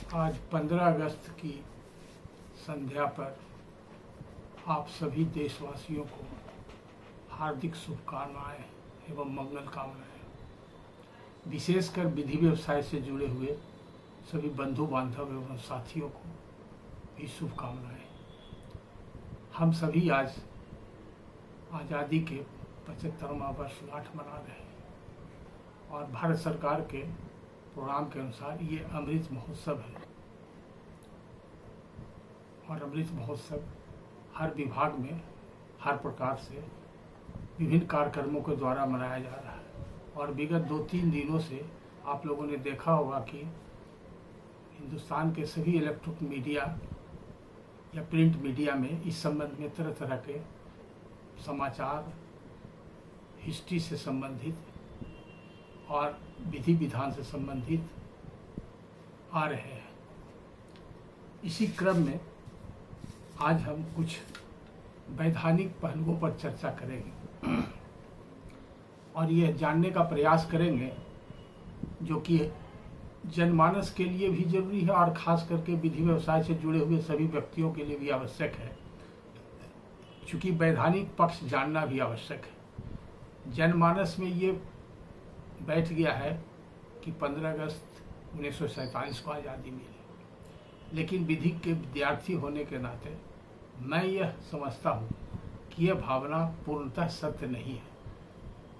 आज 15 अगस्त की संध्या पर आप सभी देशवासियों को हार्दिक शुभकामनाएं एवं मंगल कामनाएं। विशेषकर विधि व्यवसाय से जुड़े हुए सभी बंधु बांधव एवं साथियों को भी शुभकामनाएं। हम सभी आज आज़ादी के 75वां वर्षगांठ मना रहे हैं और भारत सरकार के प्रोग्राम के अनुसार ये अमृत महोत्सव है और अमृत महोत्सव हर विभाग में हर प्रकार से विभिन्न कार्यक्रमों के द्वारा मनाया जा रहा है। और विगत 2-3 दिनों से आप लोगों ने देखा होगा कि हिंदुस्तान के सभी इलेक्ट्रॉनिक मीडिया या प्रिंट मीडिया में इस संबंध में तरह तरह के समाचार हिस्ट्री से संबंधित और विधि विधान से संबंधित आ रहे हैं। इसी क्रम में आज हम कुछ वैधानिक पहलुओं पर चर्चा करेंगे और यह जानने का प्रयास करेंगे जो कि जनमानस के लिए भी जरूरी है और खास करके विधि व्यवसाय से जुड़े हुए सभी व्यक्तियों के लिए भी आवश्यक है, चूँकि वैधानिक पक्ष जानना भी आवश्यक है। जनमानस में ये बैठ गया है कि 15 अगस्त 1947 को आज़ादी मिली, लेकिन विधि के विद्यार्थी होने के नाते मैं यह समझता हूँ कि यह भावना पूर्णतः सत्य नहीं है।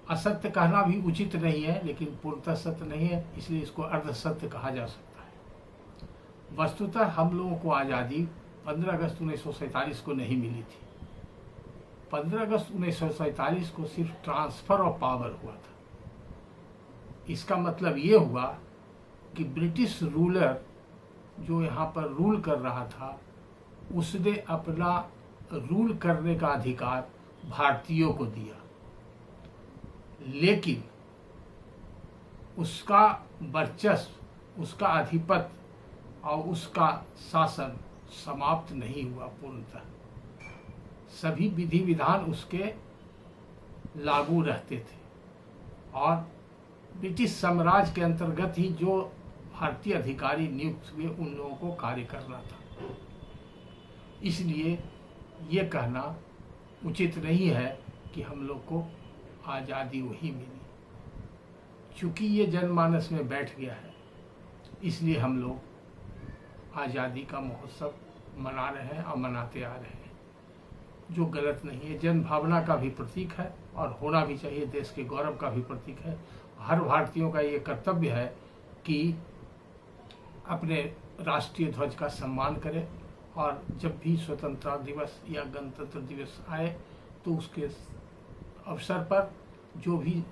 असत्य कहना भी उचित नहीं है, लेकिन पूर्णतः सत्य नहीं है, इसलिए इसको अर्ध सत्य कहा जा सकता है। वस्तुतः हम लोगों को आज़ादी 15 अगस्त 1947 को नहीं मिली थी। 15 अगस्त 1947 को सिर्फ ट्रांसफ़र ऑफ पावर हुआ था। इसका मतलब ये हुआ कि ब्रिटिश रूलर जो यहाँ पर रूल कर रहा था उसने अपना रूल करने का अधिकार भारतीयों को दिया, लेकिन उसका वर्चस्व, उसका आधिपत्य और उसका शासन समाप्त नहीं हुआ पूर्णतः। सभी विधि विधान उसके लागू रहते थे और ब्रिटिश साम्राज्य के अंतर्गत ही जो भारतीय अधिकारी नियुक्त हुए उन लोगों को कार्य करना था। इसलिए ये कहना उचित नहीं है कि हम लोग को आज़ादी वही मिली। चूँकि ये जनमानस में बैठ गया है, इसलिए हम लोग आज़ादी का महोत्सव मना रहे हैं और मनाते आ रहे हैं, जो गलत नहीं है। जन भावना का भी प्रतीक है और होना भी चाहिए, देश के गौरव का भी प्रतीक है। हर भारतीयों का ये कर्तव्य है कि अपने राष्ट्रीय ध्वज का सम्मान करें और जब भी स्वतंत्रता दिवस या गणतंत्र दिवस आए तो उसके अवसर पर जो भी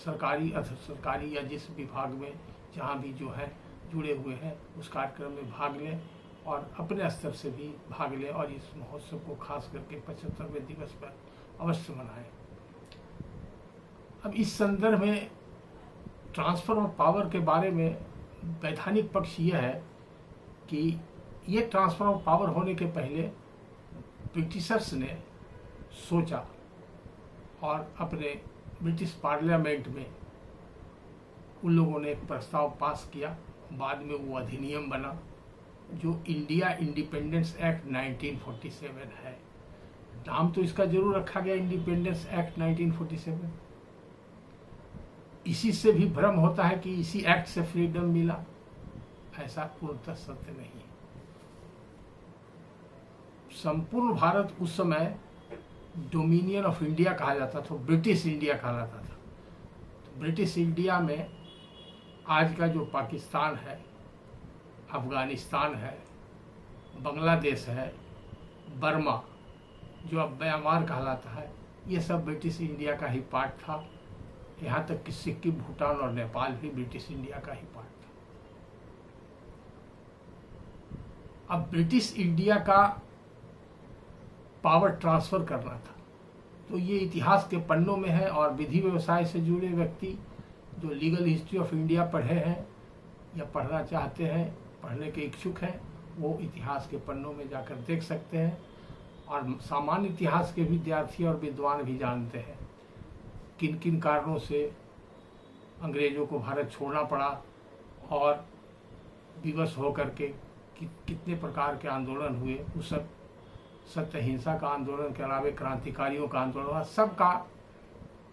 सरकारी अर्ध सरकारी या जिस विभाग में जहाँ भी जो है जुड़े हुए हैं उस कार्यक्रम में भाग लें और अपने स्तर से भी भाग लें और इस महोत्सव को खास करके 75वें दिवस पर अवश्य मनाएं। अब इस संदर्भ में ट्रांसफ़र ऑफ पावर के बारे में वैधानिक पक्ष यह है कि ये ट्रांसफ़र ऑफ पावर होने के पहले ब्रिटिशर्स ने सोचा और अपने ब्रिटिश पार्लियामेंट में उन लोगों ने एक प्रस्ताव पास किया। बाद में वो अधिनियम बना जो इंडिया इंडिपेंडेंस एक्ट 1947 है। नाम तो इसका जरूर रखा गया इंडिपेंडेंस एक्ट 1947। इसी से भी भ्रम होता है कि इसी एक्ट से फ्रीडम मिला, ऐसा पूर्णतः सत्य नहीं है। संपूर्ण भारत उस समय डोमिनियन ऑफ इंडिया कहा जाता था, ब्रिटिश इंडिया कहा जाता था। तो ब्रिटिश इंडिया में आज का जो पाकिस्तान है, अफगानिस्तान है, बांग्लादेश है, बर्मा जो अब म्यांमार कहलाता है, ये सब ब्रिटिश इंडिया का ही पार्ट था। यहाँ तक कि सिक्किम, भूटान और नेपाल भी ब्रिटिश इंडिया का ही पार्ट था। अब ब्रिटिश इंडिया का पावर ट्रांसफ़र करना था, तो ये इतिहास के पन्नों में है और विधि व्यवसाय से जुड़े व्यक्ति जो लीगल हिस्ट्री ऑफ इंडिया पढ़े हैं या पढ़ना चाहते हैं, पढ़ने के इच्छुक हैं, वो इतिहास के पन्नों में जाकर देख सकते हैं। और सामान्य इतिहास के विद्यार्थी और विद्वान भी जानते हैं किन किन कारणों से अंग्रेज़ों को भारत छोड़ना पड़ा और विवश होकर के कितने प्रकार के आंदोलन हुए, उस सब सत्य हिंसा का आंदोलन के अलावा क्रांतिकारियों का आंदोलन हुआ, सबका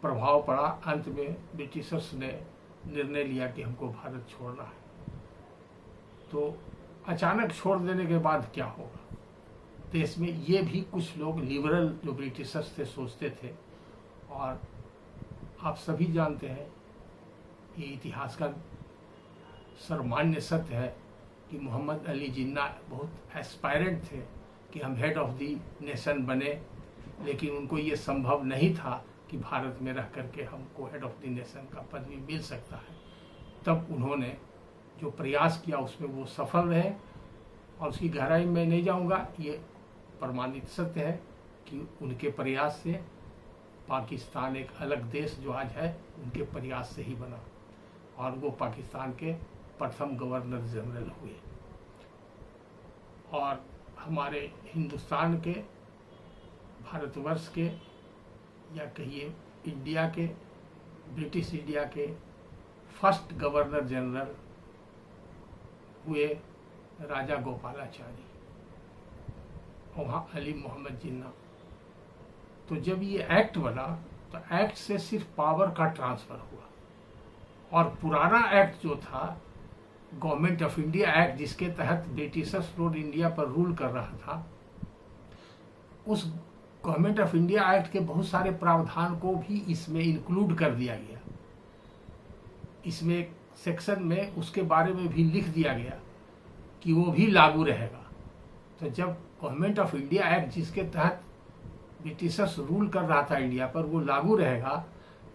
प्रभाव पड़ा। अंत में ब्रिटिशर्स ने निर्णय लिया कि हमको भारत छोड़ना है। तो अचानक छोड़ देने के बाद क्या होगा देश में, ये भी कुछ लोग लिबरल जो ब्रिटिशर्स थे सोचते थे। और आप सभी जानते हैं, ये इतिहास का सर्वमान्य सत्य है कि मोहम्मद अली जिन्ना बहुत एस्पायरेंट थे कि हम हेड ऑफ द नेशन बने, लेकिन उनको ये संभव नहीं था कि भारत में रह करके हमको हेड ऑफ द नेशन का पदवी मिल सकता है। तब उन्होंने जो प्रयास किया उसमें वो सफल रहे, और उसकी गहराई में नहीं जाऊंगा, ये प्रमाणित सत्य है कि उनके प्रयास से पाकिस्तान एक अलग देश जो आज है उनके प्रयास से ही बना, और वो पाकिस्तान के प्रथम गवर्नर जनरल हुए। और हमारे हिंदुस्तान के, भारतवर्ष के, या कहिए इंडिया के, ब्रिटिश इंडिया के फर्स्ट गवर्नर जनरल हुए राजा गोपालाचारी, और वहाँ अली मोहम्मद जिन्ना। तो जब ये एक्ट बना तो एक्ट से सिर्फ पावर का ट्रांसफर हुआ, और पुराना एक्ट जो था गवर्नमेंट ऑफ इंडिया एक्ट, जिसके तहत ब्रिटिशर्स लोग इंडिया पर रूल कर रहा था, उस गवर्नमेंट ऑफ इंडिया एक्ट के बहुत सारे प्रावधान को भी इसमें इंक्लूड कर दिया गया। इसमें एक सेक्शन में उसके बारे में भी लिख दिया गया कि वो भी लागू रहेगा। तो जब गवर्नमेंट ऑफ इंडिया एक्ट, जिसके तहत ब्रिटिशर्स रूल कर रहा था इंडिया पर, वो लागू रहेगा,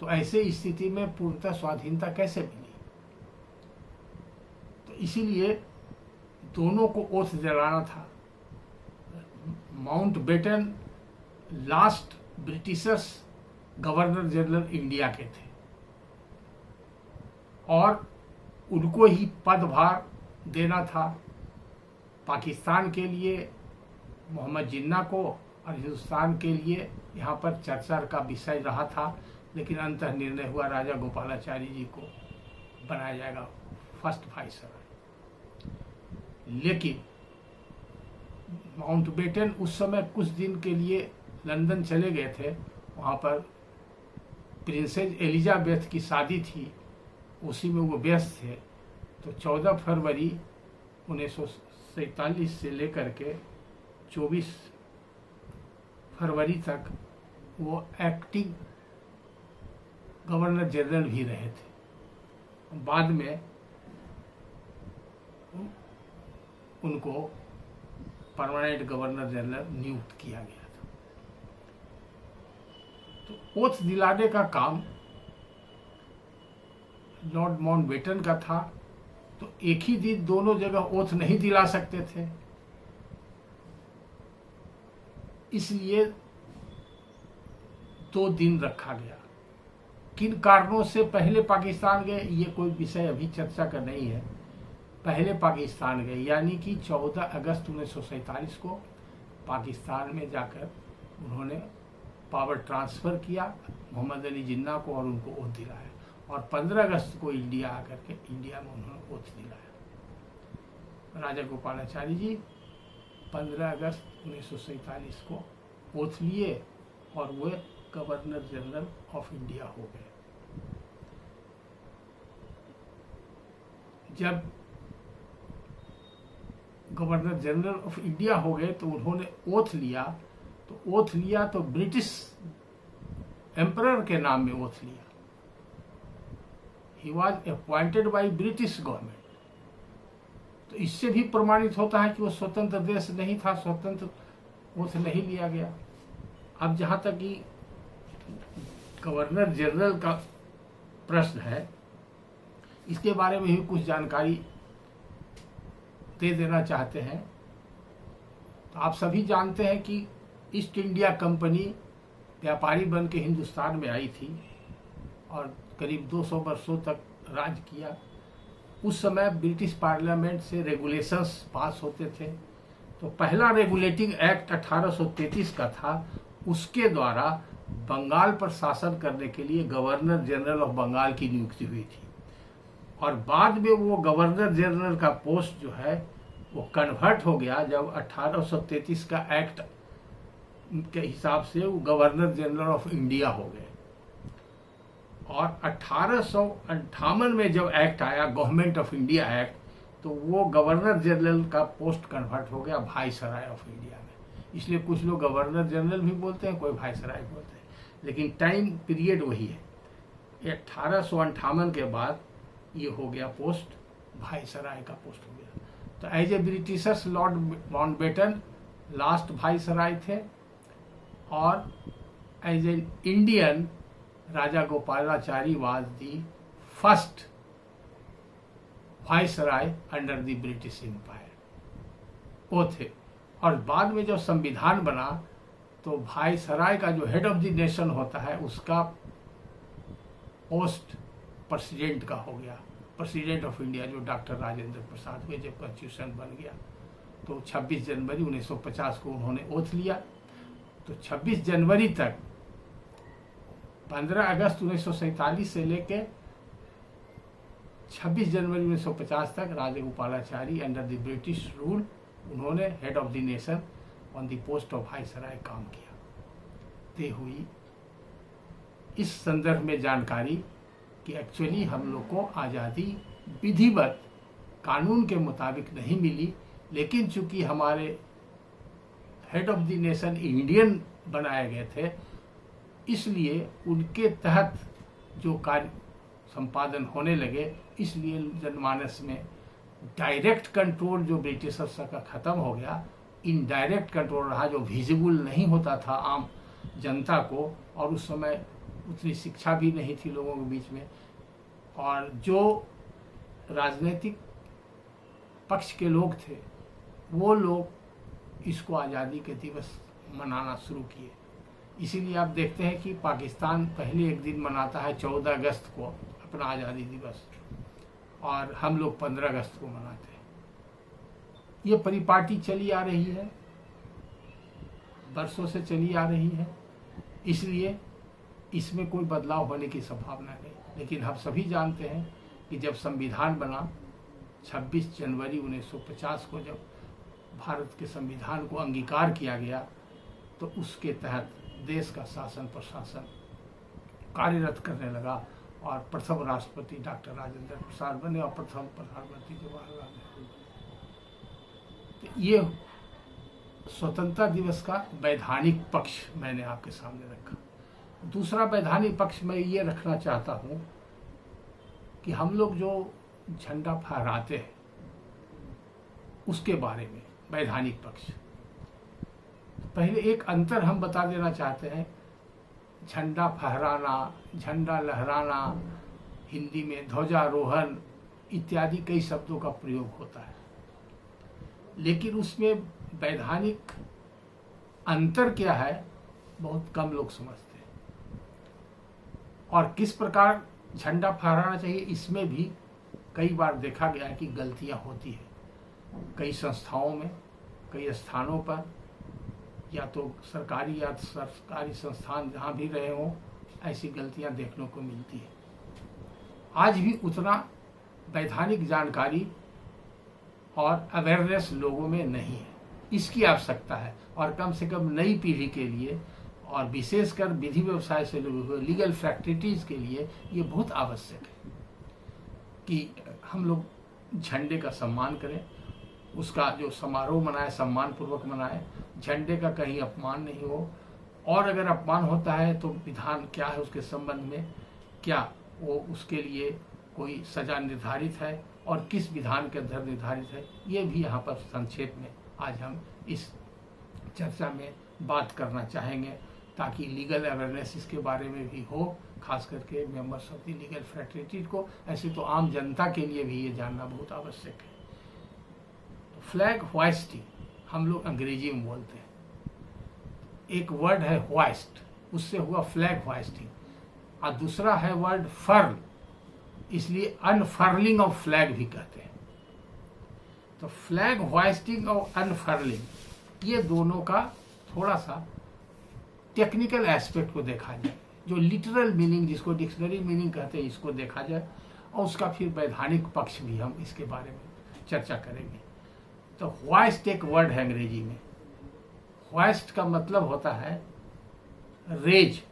तो ऐसे स्थिति में पूर्णतः स्वाधीनता कैसे मिली। तो इसीलिए दोनों को ओथ दिलाना था। Mountbatten last Britishers governor general India के थे, और उनको ही पदभार देना था। पाकिस्तान के लिए मोहम्मद जिन्ना को, और हिंदुस्तान के लिए यहाँ पर चर्चा का विषय रहा था, लेकिन अंततः निर्णय हुआ राजा गोपालाचारी जी को बनाया जाएगा फर्स्ट वाइसरॉय। लेकिन माउंटबेटन उस समय कुछ दिन के लिए लंदन चले गए थे, वहाँ पर प्रिंसेस एलिजाबेथ की शादी थी, उसी में वो व्यस्त थे। तो 14 फरवरी 1947 से लेकर के 24 फरवरी तक वो एक्टिंग गवर्नर जनरल भी रहे थे। बाद में उनको परमानेंट गवर्नर जनरल नियुक्त किया गया था। तो ओथ दिलाने का काम लॉर्ड माउंटबेटन का था, तो एक ही दिन दोनों जगह ओथ नहीं दिला सकते थे, इसलिए 2 दिन रखा गया। किन कारणों से पहले पाकिस्तान गए, ये कोई विषय अभी चर्चा का नहीं है। पहले पाकिस्तान गए, यानी कि 14 अगस्त 1947 को पाकिस्तान में जाकर उन्होंने पावर ट्रांसफ़र किया मोहम्मद अली जिन्ना को, और उनको ओथ दिलाया, और 15 अगस्त को इंडिया आकर के इंडिया में उन्होंने ओथ दिलाया। राजा गोपालाचारी जी 15 अगस्त 1947 को ओथ लिए, और वे गवर्नर जनरल ऑफ इंडिया हो गए। जब गवर्नर जनरल ऑफ इंडिया हो गए तो उन्होंने ओथ लिया, तो ब्रिटिश एम्परर के नाम में ओथ लिया। He was appointed by British government. तो इससे भी प्रमाणित होता है कि वो स्वतंत्र देश नहीं था, स्वतंत्र ओथ नहीं लिया गया। अब जहाँ तक कि गवर्नर जनरल का प्रश्न है, इसके बारे में भी कुछ जानकारी दे देना चाहते हैं। तो आप सभी जानते हैं कि ईस्ट इंडिया कंपनी व्यापारी बन के हिंदुस्तान में आई थी और करीब 200 वर्षों तक राज किया। उस समय ब्रिटिश पार्लियामेंट से रेगुलेशंस पास होते थे। तो पहला रेगुलेटिंग एक्ट 1833 का था, उसके द्वारा बंगाल पर शासन करने के लिए गवर्नर जनरल ऑफ बंगाल की नियुक्ति हुई थी। और बाद में वो गवर्नर जनरल का पोस्ट जो है वो कन्वर्ट हो गया जब 1833 का एक्ट के हिसाब से वो गवर्नर जनरल ऑफ इंडिया हो गए। और 1858 में जब एक्ट आया, गवर्नमेंट ऑफ इंडिया एक्ट, तो वो गवर्नर जनरल का पोस्ट कन्वर्ट हो गया वाइसराय ऑफ इंडिया में। इसलिए कुछ लोग गवर्नर जनरल भी बोलते हैं, कोई वाइसराय बोलते हैं, लेकिन टाइम पीरियड वही है। 1858 के बाद ये हो गया पोस्ट, वाइसराय का पोस्ट हो गया। तो as a Britishers Lord Mountbatten last viceroy थे, और as a Indian Rajagopalachari was the first viceroy under the British empire, वो थे। और बाद में जब संविधान बना तो वाइसराय का जो हेड ऑफ द नेशन होता है उसका पोस्ट प्रेसिडेंट का हो गया, प्रेसिडेंट ऑफ इंडिया, जो डॉक्टर राजेंद्र प्रसाद हुए जब कॉन्स्टिट्यूशन बन गया। तो 26 जनवरी 1950 को उन्होंने ओथ लिया। तो 26 जनवरी तक 15 अगस्त 1947 से लेके 26 जनवरी 1950 तक Rajagopalachari under the British rule उन्होंने head of the nation on the post of viceroy काम किया। ते हुई इस संदर्भ में जानकारी कि एक्चुअली हम लोग को आज़ादी विधिवत कानून के मुताबिक नहीं मिली, लेकिन चूंकि हमारे head of the nation Indian बनाए गए थे, इसलिए उनके तहत जो कार्य संपादन होने लगे, इसलिए जनमानस में डायरेक्ट कंट्रोल जो ब्रिटिशर्स का ख़त्म हो गया, इनडायरेक्ट कंट्रोल रहा, जो विजिबल नहीं होता था आम जनता को। और उस समय उतनी शिक्षा भी नहीं थी लोगों के बीच में, और जो राजनीतिक पक्ष के लोग थे वो लोग इसको आज़ादी के दिवस मनाना शुरू किए। इसीलिए आप देखते हैं कि पाकिस्तान पहले एक दिन मनाता है 14 अगस्त को अपना आज़ादी दिवस, और हम लोग 15 अगस्त को मनाते हैं। ये परिपाटी चली आ रही है, बरसों से चली आ रही है, इसलिए इसमें कोई बदलाव होने की संभावना नहीं। लेकिन हम सभी जानते हैं कि जब संविधान बना 26 जनवरी 1950 को, जब भारत के संविधान को अंगीकार किया गया, तो उसके तहत देश का शासन प्रशासन कार्यरत करने लगा, और प्रथम राष्ट्रपति डॉक्टर राजेंद्र प्रसाद बने और प्रथम प्रधानमंत्री जवाहरलाल नेहरू बने। तो ये स्वतंत्रता दिवस का वैधानिक पक्ष मैंने आपके सामने रखा। दूसरा वैधानिक पक्ष मैं ये रखना चाहता हूँ कि हम लोग जो झंडा फहराते हैं उसके बारे में वैधानिक पक्ष। पहले एक अंतर हम बता देना चाहते हैं। झंडा फहराना, झंडा लहराना, हिंदी में ध्वजारोहण इत्यादि कई शब्दों का प्रयोग होता है, लेकिन उसमें वैधानिक अंतर क्या है बहुत कम लोग समझते हैं। और किस प्रकार झंडा फहराना चाहिए, इसमें भी कई बार देखा गया है कि गलतियां होती है। कई संस्थाओं में, कई स्थानों पर, या तो सरकारी या सरकारी संस्थान जहाँ भी रहे हों, ऐसी गलतियां देखने को मिलती है। आज भी उतना वैधानिक जानकारी और अवेयरनेस लोगों में नहीं है, इसकी आवश्यकता है। और कम से कम नई पीढ़ी के लिए, और विशेषकर विधि व्यवसाय से जुड़े हुए लीगल फैक्ट्रिटीज के लिए ये बहुत आवश्यक है कि हम लोग झंडे का सम्मान करें, उसका जो समारोह मनाए सम्मान पूर्वक मनाए, झंडे का कहीं अपमान नहीं हो। और अगर अपमान होता है तो विधान क्या है उसके संबंध में, क्या वो उसके लिए कोई सजा निर्धारित है और किस विधान के अंदर निर्धारित है, ये भी यहाँ पर संक्षेप में आज हम इस चर्चा में बात करना चाहेंगे, ताकि लीगल अवेयरनेस इसके बारे में भी हो, खास करके members of the legal fraternity को। ऐसे तो आम जनता के लिए भी ये जानना बहुत आवश्यक है। फ्लैग होइस्टिंग हम लोग अंग्रेजी में बोलते हैं, एक वर्ड है होइस्ट, उससे हुआ फ्लैग होइस्टिंग, और दूसरा है वर्ड फर्ल, इसलिए अनफर्लिंग ऑफ फ्लैग भी कहते हैं। तो फ्लैग होइस्टिंग और अनफर्लिंग ये दोनों का थोड़ा सा टेक्निकल एस्पेक्ट को देखा जाए, जो लिटरल मीनिंग जिसको डिक्शनरी मीनिंग कहते हैं इसको देखा जाए, और उसका फिर वैधानिक पक्ष भी हम इसके बारे में चर्चा करेंगे। तो होइस्ट एक वर्ड है अंग्रेजी में। होइस्ट का मतलब होता है रेज,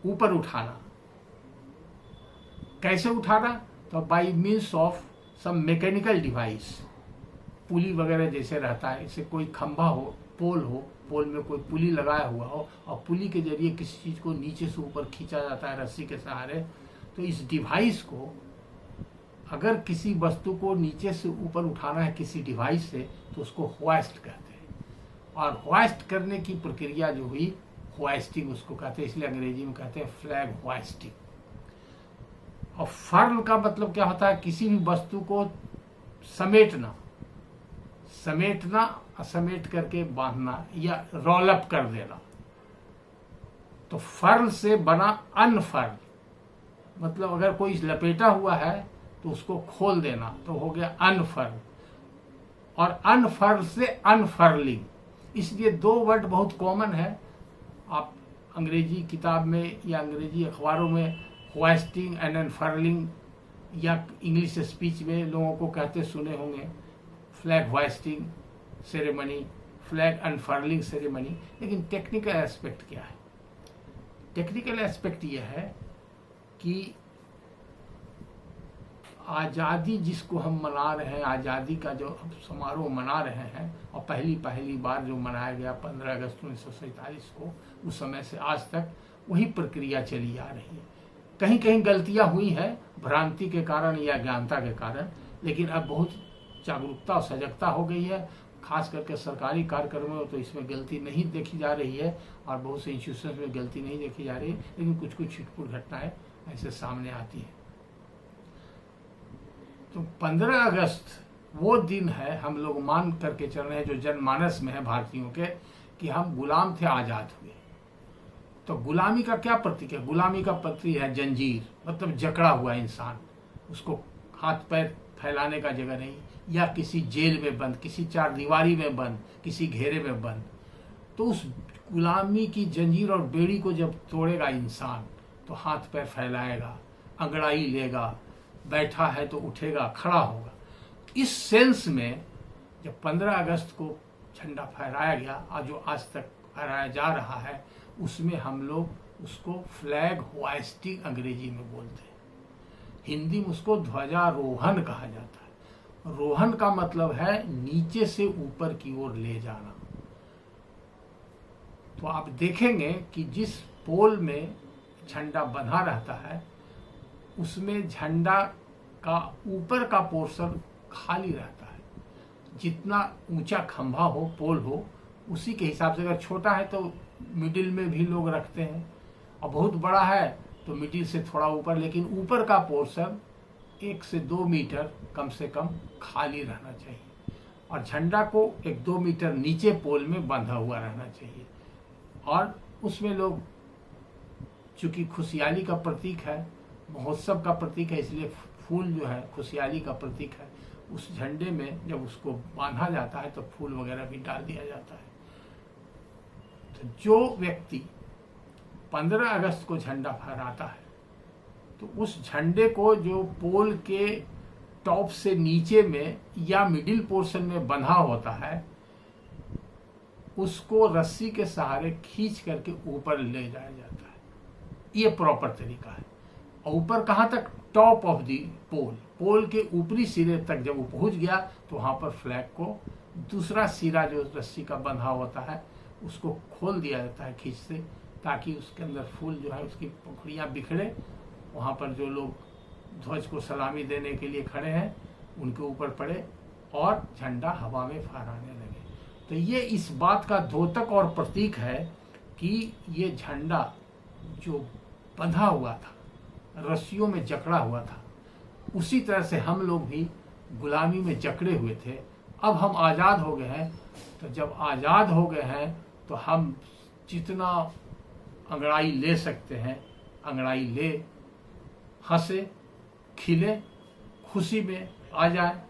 ऊपर उठाना। कैसे उठाना? तो by means of some mechanical device, pulley वगैरह जैसे रहता है, इसे कोई खंभा हो, पोल हो, पोल में कोई पुली लगाया हुआ हो और पुली के जरिए किसी चीज़ को नीचे से ऊपर खींचा जाता है रस्सी के सहारे। तो इस डिवाइस को, अगर किसी वस्तु को नीचे से ऊपर उठाना है किसी डिवाइस से, तो उसको होइस्ट कहते हैं। और होइस्ट करने की प्रक्रिया जो हुई, होइस्टिंग उसको कहते हैं, इसलिए अंग्रेजी में कहते हैं फ्लैग होइस्टिंग। और फर्ल का मतलब क्या होता है? किसी भी वस्तु को समेटना, समेट करके बांधना या रोल अप कर देना। तो फर्ल से बना अनफर्ल, मतलब अगर कोई लपेटा हुआ है तो उसको खोल देना, तो हो गया अनफर्ल। और अनफर्ल से अनफर्लिंग, इसलिए दो वर्ड बहुत कॉमन है। आप अंग्रेजी किताब में या अंग्रेजी अखबारों में होइस्टिंग एंड अनफर्लिंग या इंग्लिश स्पीच में लोगों को कहते सुने होंगे, flag hoisting ceremony, flag unfurling ceremony. लेकिन टेक्निकल एस्पेक्ट क्या है? टेक्निकल एस्पेक्ट यह है कि आज़ादी जिसको हम मना रहे हैं, आज़ादी का जो समारोह मना रहे हैं, और पहली बार जो मनाया गया 15 अगस्त 1947 को, उस समय से आज तक वही प्रक्रिया चली आ रही है। कहीं कहीं गलतियां हुई हैं भ्रांति के कारण या ज्ञानता के कारण, लेकिन अब बहुत जागरूकता और सजगता हो गई है। खास करके सरकारी कार्यक्रमों में तो इसमें गलती नहीं देखी जा रही है, और बहुत से इंस्टीट्यूशन में गलती नहीं देखी जा रही है, लेकिन कुछ कुछ छिटपुट घटनाएं ऐसे सामने आती हैं। तो 15 अगस्त वो दिन है, हम लोग मान करके चल रहे हैं, जो जनमानस में है भारतीयों के, कि हम गुलाम थे, आज़ाद हुए। तो गुलामी का क्या प्रतीक है? गुलामी का प्रतीक है जंजीर, मतलब जकड़ा हुआ इंसान, उसको हाथ पैर फैलाने का जगह नहीं, या किसी जेल में बंद, किसी चार दीवारी में बंद, किसी घेरे में बंद। तो उस गुलामी की जंजीर और बेड़ी को जब तोड़ेगा इंसान, तो हाथ पैर फैलाएगा, अंगड़ाई लेगा, बैठा है तो उठेगा, खड़ा होगा। इस सेंस में जब 15 अगस्त को झंडा फहराया गया, और जो आज तक फहराया जा रहा है, उसमें हम लोग उसको फ्लैग होइस्टिंग अंग्रेजी में बोलते हैं। हिंदी में उसको ध्वजारोहण कहा जाता है। रोहन का मतलब है नीचे से ऊपर की ओर ले जाना। तो आप देखेंगे कि जिस पोल में झंडा बंधा रहता है, उसमें झंडा का ऊपर का पोर्शन खाली रहता है। जितना ऊंचा खंभा हो, पोल हो, उसी के हिसाब से, अगर छोटा है तो मिडिल में भी लोग रखते हैं, और बहुत बड़ा है तो मिडिल से थोड़ा ऊपर, लेकिन ऊपर का पोर्शन 1 से 2 मीटर कम से कम खाली रहना चाहिए, और झंडा को 1-2 मीटर नीचे पोल में बंधा हुआ रहना चाहिए। और उसमें लोग, चूंकि खुशहाली का प्रतीक है, महोत्सव का प्रतीक है, इसलिए फूल जो है खुशहाली का प्रतीक है, उस झंडे में जब उसको बांधा जाता है तो फूल वगैरह भी डाल दिया जाता है। तो जो व्यक्ति 15 अगस्त को झंडा फहराता है, तो उस झंडे को जो पोल के टॉप से नीचे में या मिडिल पोर्शन में बंधा होता है, उसको रस्सी के सहारे खींच करके ऊपर ले जाया जाता है। ये प्रॉपर तरीका है। और ऊपर कहाँ तक? टॉप ऑफ दी पोल, पोल के ऊपरी सिरे तक जब वो पहुंच गया, तो वहां पर फ्लैग को दूसरा सिरा जो रस्सी का बंधा होता है, उसको खोल दिया जाता है खींच से, ताकि उसके अंदर फूल जो है उसकी पंखुड़ियाँ बिखरे, वहाँ पर जो लोग ध्वज को सलामी देने के लिए खड़े हैं उनके ऊपर पड़े और झंडा हवा में फहराने लगे। तो ये इस बात का द्योतक और प्रतीक है कि ये झंडा जो बंधा हुआ था, रस्सियों में जकड़ा हुआ था, उसी तरह से हम लोग भी गुलामी में जकड़े हुए थे। अब हम आज़ाद हो गए हैं, तो जब आज़ाद हो गए हैं तो हम जितना अंगड़ाई ले सकते हैं अंगड़ाई ले, हंसे, खिले, खुशी में आ जाए।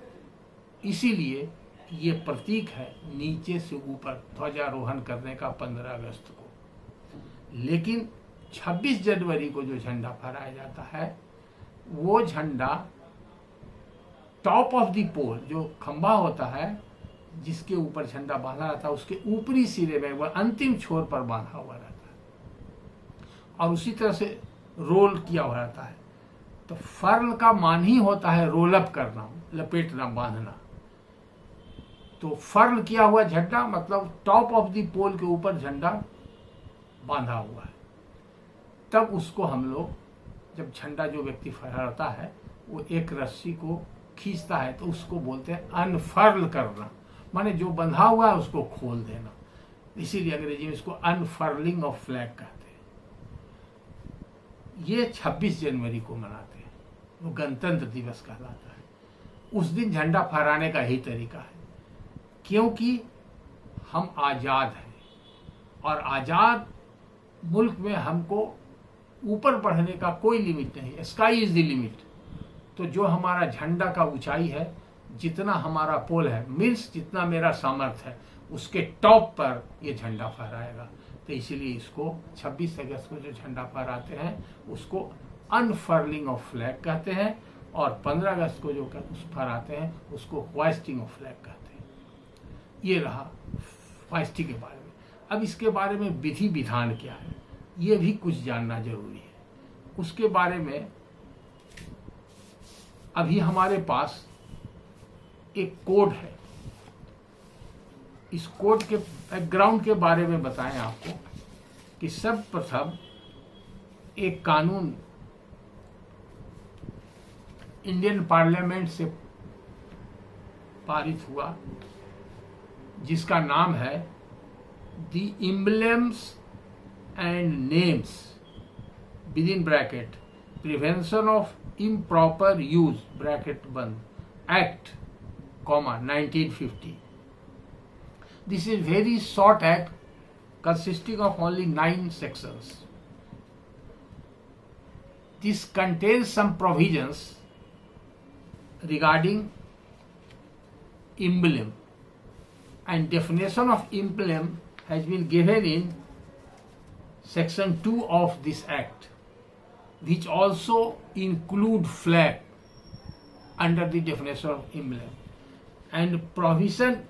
इसीलिए ये प्रतीक है नीचे से ऊपर ध्वजारोहण करने का 15 अगस्त को। लेकिन 26 जनवरी को जो झंडा फहराया जाता है, वो झंडा टॉप ऑफ द पोल, जो खंबा होता है जिसके ऊपर झंडा बांधा रहता है, उसके ऊपरी सिरे में, वह अंतिम छोर पर बांधा हुआ रहता है और उसी तरह से रोल किया हुआ रहता है। तो फर्ल का मान ही होता है रोल अप करना, लपेटना, बांधना। तो फर्ल किया हुआ झंडा मतलब टॉप ऑफ द पोल के ऊपर झंडा बांधा हुआ है। तब उसको हम लोग, जब झंडा जो व्यक्ति फहराता है वो एक रस्सी को खींचता है तो उसको बोलते हैं अनफर्ल करना, माने जो बंधा हुआ है उसको खोल देना। इसीलिए अंग्रेजी में इसको अनफर्लिंग ऑफ फ्लैग कहते हैं। ये 26 जनवरी को मनाते हैं, वो गणतंत्र दिवस कहलाता है। उस दिन झंडा फहराने का ही तरीका है, क्योंकि हम आज़ाद हैं और आज़ाद मुल्क में हमको ऊपर बढ़ने का कोई लिमिट नहीं है, स्काई इज द लिमिट। तो जो हमारा झंडा का ऊंचाई है, जितना हमारा पोल है, मीन्स जितना मेरा सामर्थ्य है, उसके टॉप पर ये झंडा फहराएगा। तो इसीलिए इसको 26 अगस्त को जो झंडा फहराते हैं उसको अनफर्लिंग ऑफ फ्लैग कहते हैं, और 15 अगस्त को जो फहराते हैं उसको होइस्टिंग ऑफ फ्लैग कहते हैं। ये रहा होइस्टिंग के बारे में। अब इसके बारे में विधि विधान क्या है, ये भी कुछ जानना जरूरी है। उसके बारे में अभी हमारे पास एक कोड है। इस कोड के बैकग्राउंड के बारे में बताएं आपको कि सर्वप्रथम एक कानून इंडियन पार्लियामेंट से पारित हुआ जिसका नाम है the emblems and names within bracket prevention of improper use bracket बंद act, 1950. This is very short act consisting of only 9 sections. This contains some provisions regarding emblem, and definition of emblem has been given in section 2 of this act, which also include flag under the definition of emblem, and provision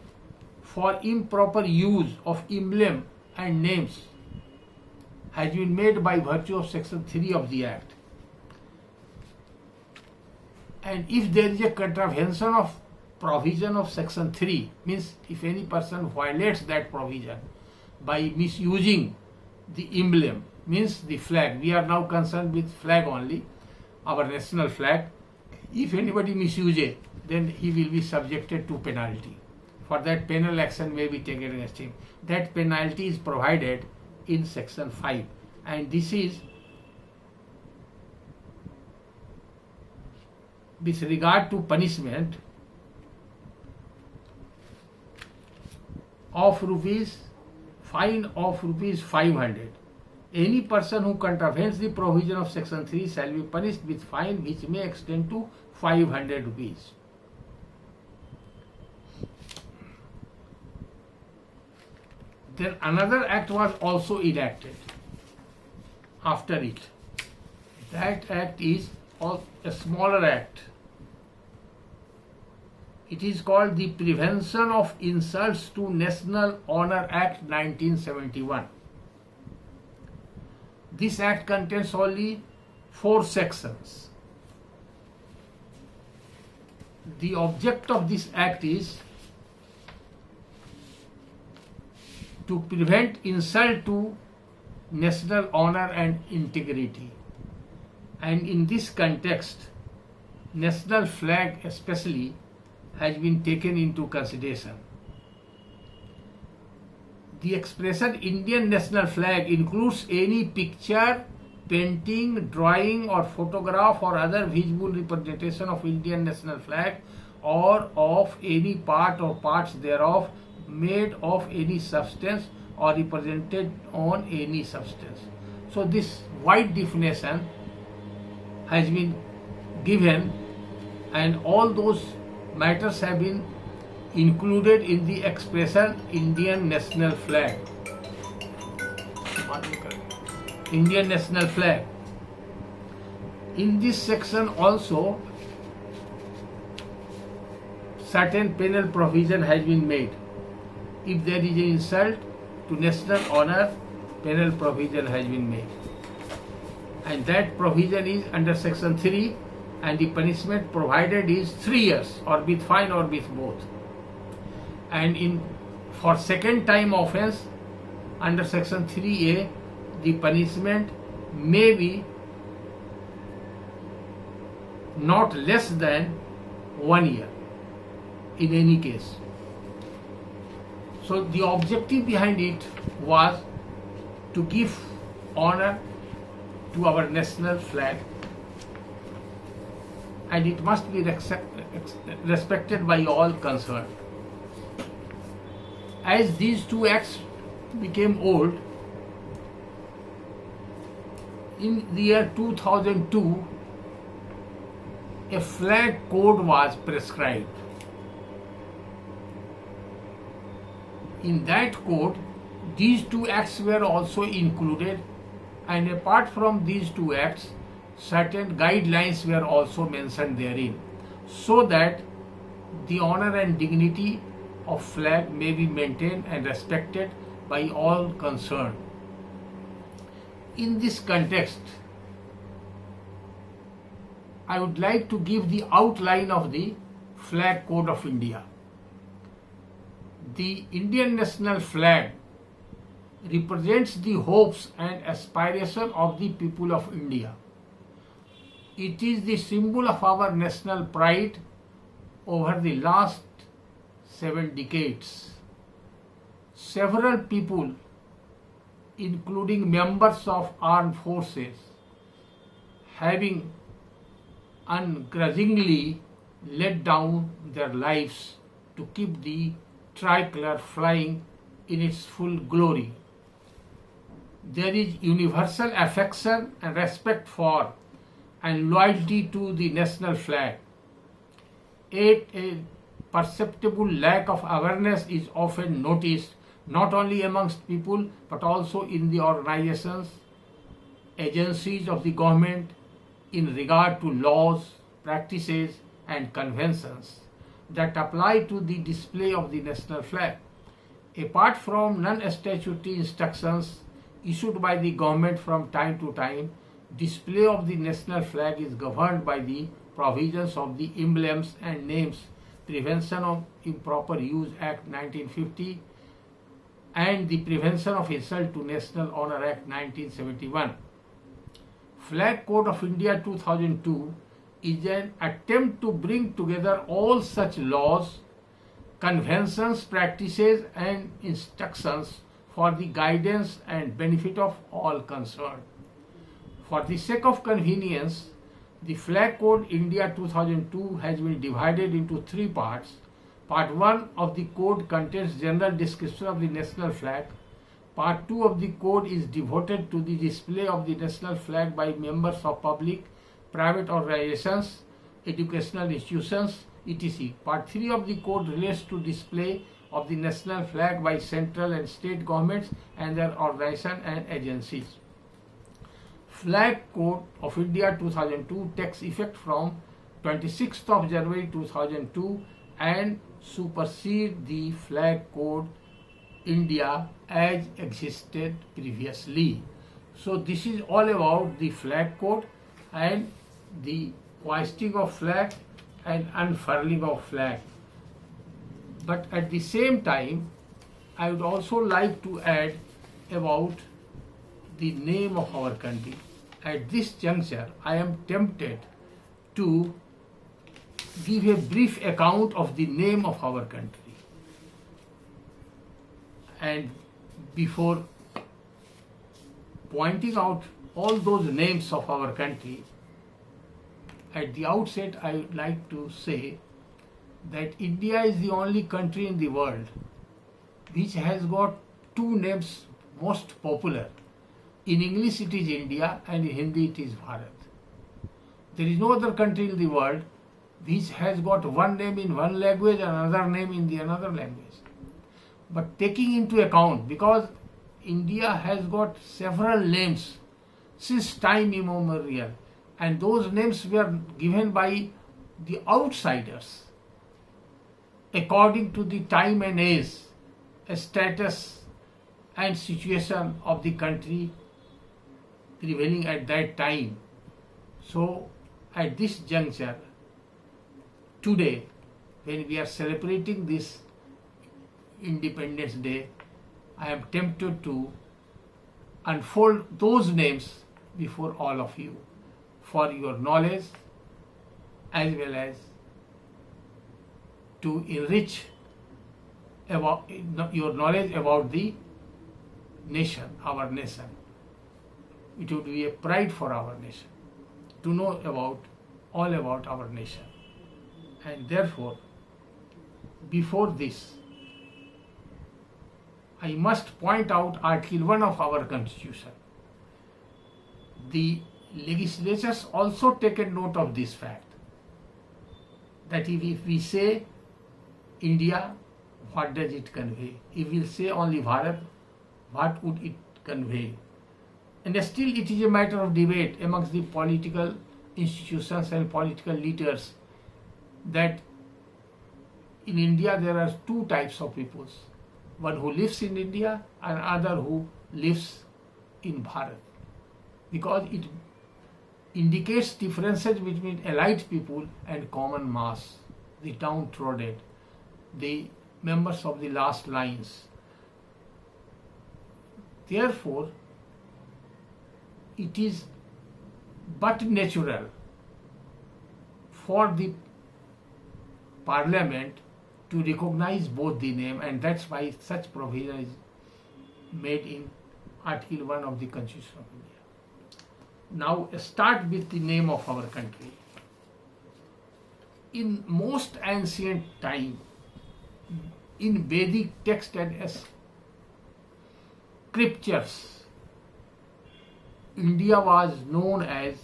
for improper use of emblem and names has been made by virtue of section 3 of the act. And if there is a contravention of provision of section 3, means if any person violates that provision by misusing the emblem, means the flag, we are now concerned with flag only, our national flag. If anybody misuses, then he will be subjected to penalty. For that, penal action may be taken against him. That penalty is provided in section 5, and this is with regard to punishment of fine of rupees 500. Any person who contravenes the provision of section 3 shall be punished with fine which may extend to 500 rupees. Then another act was also enacted after it. That act is a smaller act. It is called the Prevention of Insults to National Honor Act 1971. This act contains only 4 sections. The object of this act is to prevent insult to national honor and integrity. And in this context, national flag especially has been taken into consideration. The expression Indian national flag includes any picture, painting, drawing or photograph or other visible representation of Indian national flag or of any part or parts thereof made of any substance or represented on any substance. So this wide definition has been given, and all those matters have been included in the expression Indian national flag. Indian national flag. In this section also certain penal provision has been made. If there is an insult to national honor, penal provision has been made. And that provision is under section 3, and the punishment provided is 3 years, or with fine or with both. And for second time offence under section 3A, the punishment may be not less than 1 year in any case. So the objective behind it was to give honor to our national flag, and it must be respected by all concerned. As these two acts became old, in the year 2002, a flag code was prescribed. In that code, these two acts were also included, and apart from these two acts, certain guidelines were also mentioned therein, so that the honor and dignity of flag may be maintained and respected by all concerned. In this context, I would like to give the outline of the Flag Code of India. The Indian national flag represents the hopes and aspirations of the people of India. It is the symbol of our national pride over the last 7 decades. Several people, including members of armed forces, having ungrudgingly laid down their lives to keep the tricolor flying in its full glory. There is universal affection and respect for and loyalty to the national flag. Yet a perceptible lack of awareness is often noticed not only amongst people but also in the organizations, agencies of the government in regard to laws, practices and conventions that apply to the display of the national flag. Apart from non-statutory instructions issued by the government from time to time, display of the national flag is governed by the provisions of the Emblems and Names Prevention of Improper Use Act 1950 and the Prevention of Insult to National Honor Act 1971. Flag Code of India 2002 is an attempt to bring together all such laws, conventions, practices and instructions for the guidance and benefit of all concerned. For the sake of convenience, the Flag Code India 2002 has been divided into 3 parts. Part 1 of the code contains general description of the national flag. Part 2 of the code is devoted to the display of the national flag by members of public, private organizations, educational institutions, etc. Part 3 of the code relates to display of the national flag by central and state governments and their organizations and agencies. Flag Code of India 2002 takes effect from 26th of January 2002 and supersedes the Flag Code India as existed previously. So this is all about the Flag Code and the hoisting of flag and unfurling of flag. But at the same time, I would also like to add about the name of our country. At this juncture, I am tempted to give a brief account of the name of our country. And before pointing out all those names of our country, at the outset I would like to say that India is the only country in the world which has got 2 names most popular. In English it is India and in Hindi it is Bharat. There is no other country in the world which has got one name in one language and another name in the another language. But taking into account, because India has got several names since time immemorial, and those names were given by the outsiders according to the time and age, status and situation of the country prevailing at that time. So at this juncture, today, when we are celebrating this Independence Day, I am tempted to unfold those names before all of you for your knowledge as well as to enrich about your knowledge about the nation, our nation. It would be a pride for our nation to know all about our nation. And therefore, before this, I must point out Article 1 of our Constitution. The legislatures also taken note of this fact, that if we say India, what does it convey? If we say only Bharat, what would it convey? And still it is a matter of debate amongst the political institutions and political leaders that in India there are two types of peoples. One who lives in India and other who lives in Bharat. Because it indicates differences between elite people and common mass, the downtrodden, the members of the last lines. Therefore, it is but natural for the Parliament to recognize both the name, and that's why such provision is made in Article 1 of the Constitution of India. Now start with the name of our country. In most ancient time, in Vedic text and scriptures, India was known as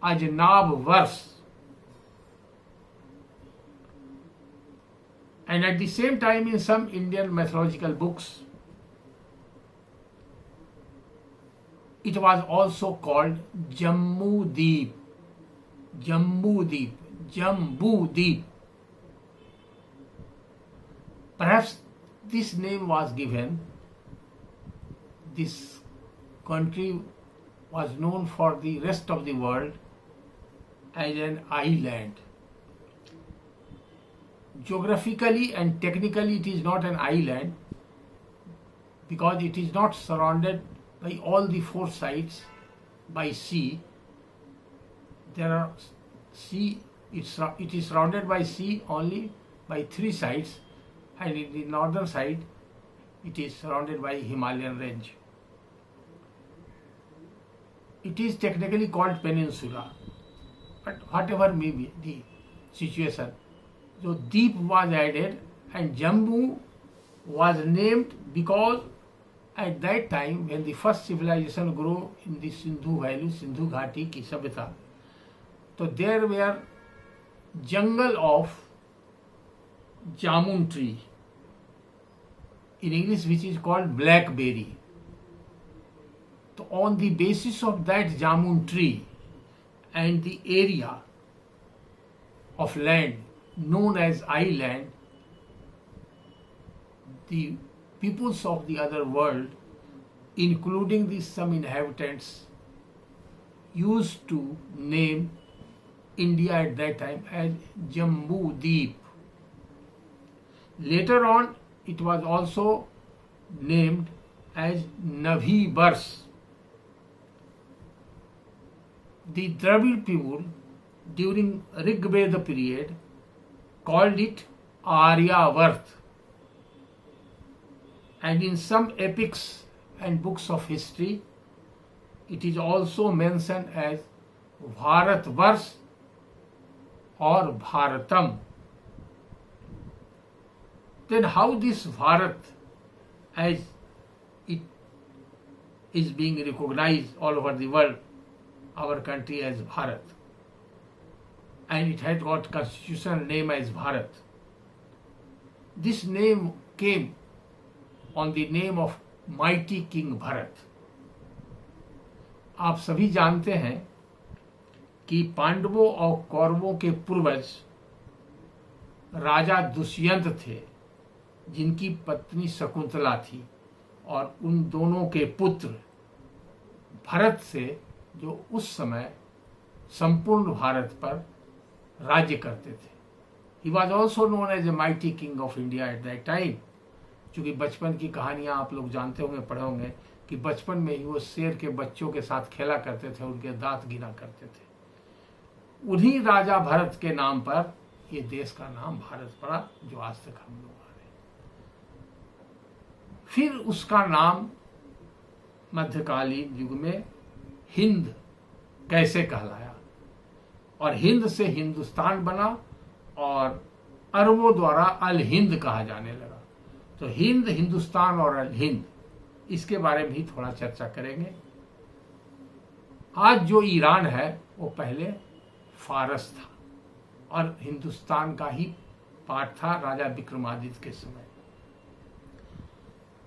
Ajnab Vars. And at the same time, in some Indian mythological books, it was also called Jambu Deep. Jambu Deep. Jambu Deep. Perhaps this name was given, this country was known for the rest of the world as an island. Geographically and technically it is not an island because it is not surrounded by all the four sides by sea. There are sea, it is surrounded by sea only by three sides, and in the northern side it is surrounded by Himalayan range. It is technically called peninsula, but whatever may be the situation, so Deep was added and Jambu was named because at that time when the first civilization grew in the Sindhu Valley, Sindhu Ghati ki Sabhyata, so there were jungle of jamun tree, in English which is called blackberry. So on the basis of that jamun tree and the area of land known as island, the peoples of the other world, including the some inhabitants, used to name India at that time as Jambu Deep. Later on, it was also named as Navi Vars. The Dravid people during Rig Veda period called it Aryavart, and in some epics and books of history it is also mentioned as Bharatvars or Bharatam. Then how this Bharat, as it is being recognized all over the world, our country as Bharat, and it had got constitutional name as Bharat. This name came on the name of mighty King Bharat. आप सभी जानते हैं कि पांडवों और कौरवों के पूर्वज राजा दुष्यंत थे, जिनकी पत्नी शकुंतला थी, और उन दोनों के पुत्र भरत से, जो उस समय संपूर्ण भारत पर राज्य करते थे। He was also known as a mighty king of India at that time. चूंकि बचपन की कहानियां आप लोग जानते होंगे, पढ़े होंगे कि बचपन में ही वो शेर के बच्चों के साथ खेला करते थे, उनके दांत गिना करते थे। उन्हीं राजा भरत के नाम पर ये देश का नाम भारत पड़ा, जो आज तक हम लोग आ रहे हैं। फिर उसका नाम मध्यकालीन युग में हिंद कैसे कहलाया, और हिंद से हिंदुस्तान बना और अरबों द्वारा अल हिंद कहा जाने लगा। तो हिंद, हिंदुस्तान और अल हिंद, इसके बारे में भी थोड़ा चर्चा करेंगे। आज जो ईरान है वो पहले फारस था और हिंदुस्तान का ही पार्ट था राजा विक्रमादित्य के समय।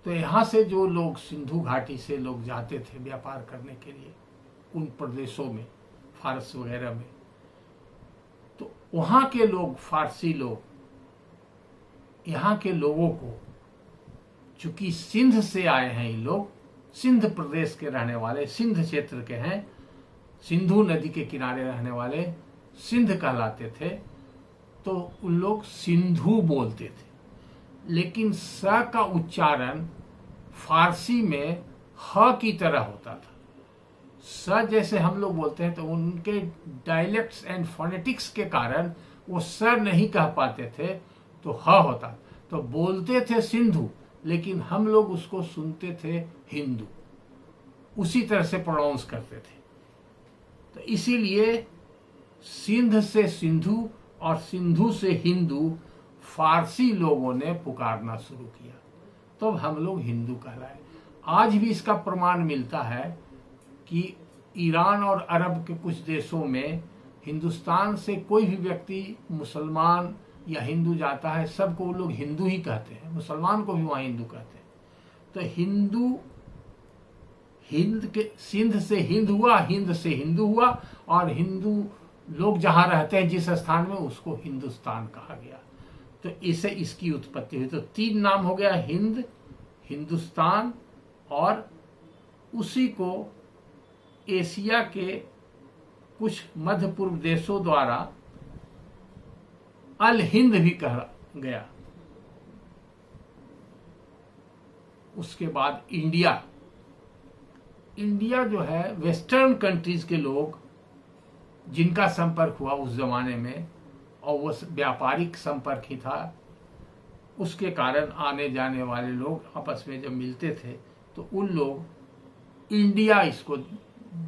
तो यहाँ से जो लोग सिंधु घाटी से लोग जाते थे व्यापार करने के लिए उन प्रदेशों में, फारस वगैरह में, तो वहाँ के लोग, फारसी लोग, यहाँ के लोगों को, चूंकि सिंध से आए हैं ये लोग, सिंध प्रदेश के रहने वाले, सिंध क्षेत्र के हैं, सिंधु नदी के किनारे रहने वाले सिंध कहलाते थे, तो उन लोग सिंधु बोलते थे। लेकिन स का उच्चारण फारसी में ह की तरह होता था। स जैसे हम लोग बोलते हैं, तो उनके डायलेक्ट्स एंड फोनेटिक्स के कारण वो स नहीं कह पाते थे, तो ह होता। तो बोलते थे सिंधु, लेकिन हम लोग उसको सुनते थे हिंदू, उसी तरह से प्रोनाउंस करते थे। तो इसीलिए सिंध से सिंधु और सिंधु से हिंदू फारसी लोगों ने पुकारना शुरू किया, तो हम लोग हिंदू कहलाए। आज भी इसका प्रमाण मिलता है कि ईरान और अरब के कुछ देशों में हिंदुस्तान से कोई भी व्यक्ति मुसलमान या हिंदू जाता है, सबको वो लोग हिंदू ही कहते हैं, मुसलमान को भी वहाँ हिंदू कहते हैं। तो हिंदू, हिंद के सिंध से हिंद हुआ, हिंद से हिंदू हुआ, और हिंदू लोग जहाँ रहते हैं जिस स्थान में, उसको हिंदुस्तान कहा गया। तो इसे इसकी उत्पत्ति हुई। तो तीन नाम हो गया, हिंद, हिंदुस्तान, और उसी को एशिया के कुछ मध्य पूर्व देशों द्वारा अल हिंद भी कहा गया। उसके बाद इंडिया, इंडिया जो है वेस्टर्न कंट्रीज के लोग जिनका संपर्क हुआ उस जमाने में, और वो व्यापारिक संपर्क ही था, उसके कारण आने जाने वाले लोग आपस में जब मिलते थे तो उन लोग इंडिया इसको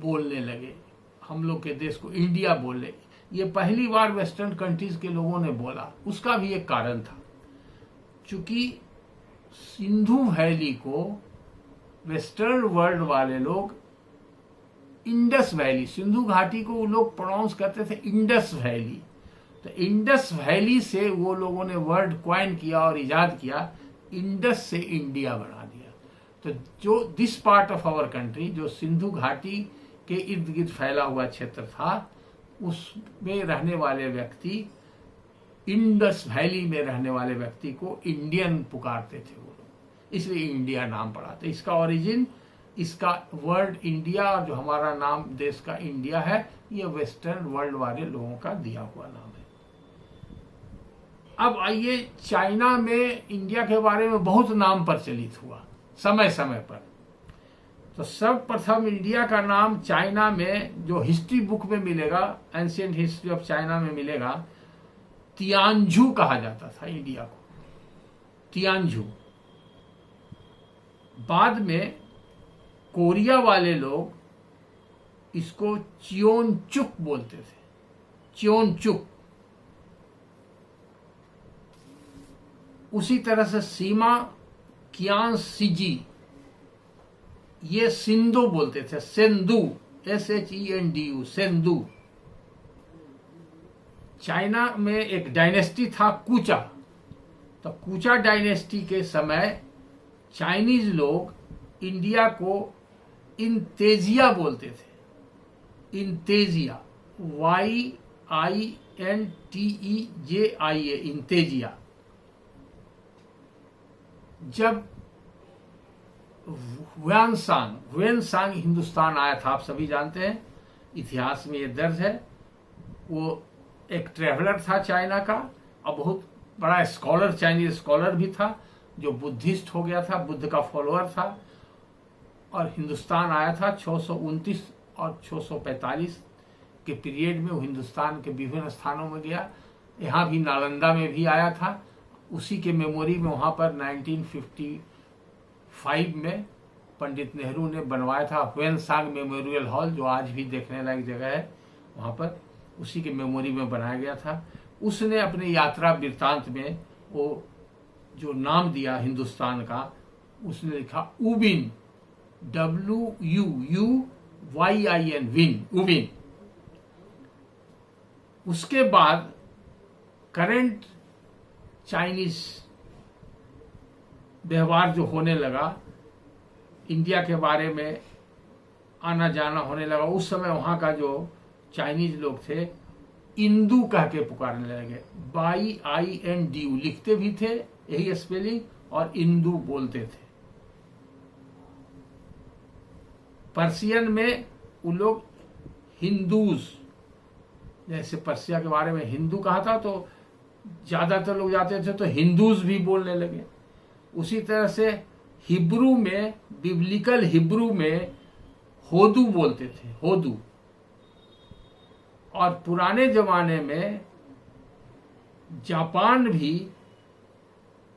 बोलने लगे, हम लोग के देश को इंडिया बोले। ये पहली बार वेस्टर्न कंट्रीज के लोगों ने बोला। उसका भी एक कारण था, चूंकि सिंधु वैली को वेस्टर्न वर्ल्ड वाले लोग इंडस वैली, सिंधु घाटी को वो लोग प्रोनाउंस करते थे इंडस वैली। तो इंडस वैली से वो लोगों ने वर्ड क्वाइन किया और इजाद किया, इंडस से इंडिया बना दिया। तो जो this part of our country, जो सिंधु घाटी के इर्द गिर्द फैला हुआ क्षेत्र था, उसमें रहने वाले व्यक्ति, इंडस वैली में रहने वाले व्यक्ति को इंडियन पुकारते थे वो लोग, इसलिए इंडिया नाम पड़ा। तो इसका ओरिजिन, इसका वर्ड इंडिया, और जो हमारा नाम देश का इंडिया है, ये वेस्टर्न वर्ल्ड वाले लोगों का दिया हुआ नाम है। अब आइए, चाइना में इंडिया के बारे में बहुत नाम प्रचलित हुआ समय समय पर। तो सर्वप्रथम इंडिया का नाम चाइना में, जो हिस्ट्री बुक में मिलेगा, एंशिएंट हिस्ट्री ऑफ चाइना में मिलेगा, तियानजू कहा जाता था इंडिया को, तियानजू। बाद में कोरिया वाले लोग इसको चियोनचुक बोलते थे, चियोनचुक। उसी तरह से सीमा कियान सिजी, ये सिंधु बोलते थे, सेंदू, SHENDU, सेंदू। चाइना में एक डायनेस्टी था कूचा। तो कूचा डायनेस्टी के समय चाइनीज लोग इंडिया को इंतेजिया बोलते थे। इंतेजिया, YINTEJIA, इंतेजिया। जब ह्वेनसांग हिंदुस्तान आया था, आप सभी जानते हैं, इतिहास में ये दर्ज है। वो एक ट्रेवलर था चाइना का, और बहुत बड़ा स्कॉलर, चाइनीज स्कॉलर भी था, जो बुद्धिस्ट हो गया था, बुद्ध का फॉलोअर था, और हिंदुस्तान आया था 629 और 645 के पीरियड में। वो हिंदुस्तान के विभिन्न स्थानों में गया, यहाँ भी नालंदा में भी आया था। उसी के मेमोरी में वहाँ पर 1955 में पंडित नेहरू ने बनवाया था ह्वेनसांग मेमोरियल हॉल, जो आज भी देखने लायक जगह है। वहाँ पर उसी के मेमोरी में बनाया गया था। उसने अपने यात्रा वृत्तांत में वो जो नाम दिया हिंदुस्तान का, उसने लिखा उबिन, WUUYIN, विन, उबिन। उसके बाद करंट चाइनीज व्यवहार जो होने लगा, इंडिया के बारे में आना जाना होने लगा, उस समय वहाँ का जो चाइनीज लोग थे, इंदू कह के पुकारने लगे। YINDU लिखते भी थे, यही स्पेलिंग, और इंदू बोलते थे। पर्शियन में वो लोग हिंदूज, जैसे पर्सिया के बारे में हिंदू कहा था तो ज्यादातर लोग जाते थे तो हिंदूज भी बोलने लगे। उसी तरह से हिब्रू में, बिब्लिकल हिब्रू में होदू बोलते थे, होदू। और पुराने जमाने में जापान भी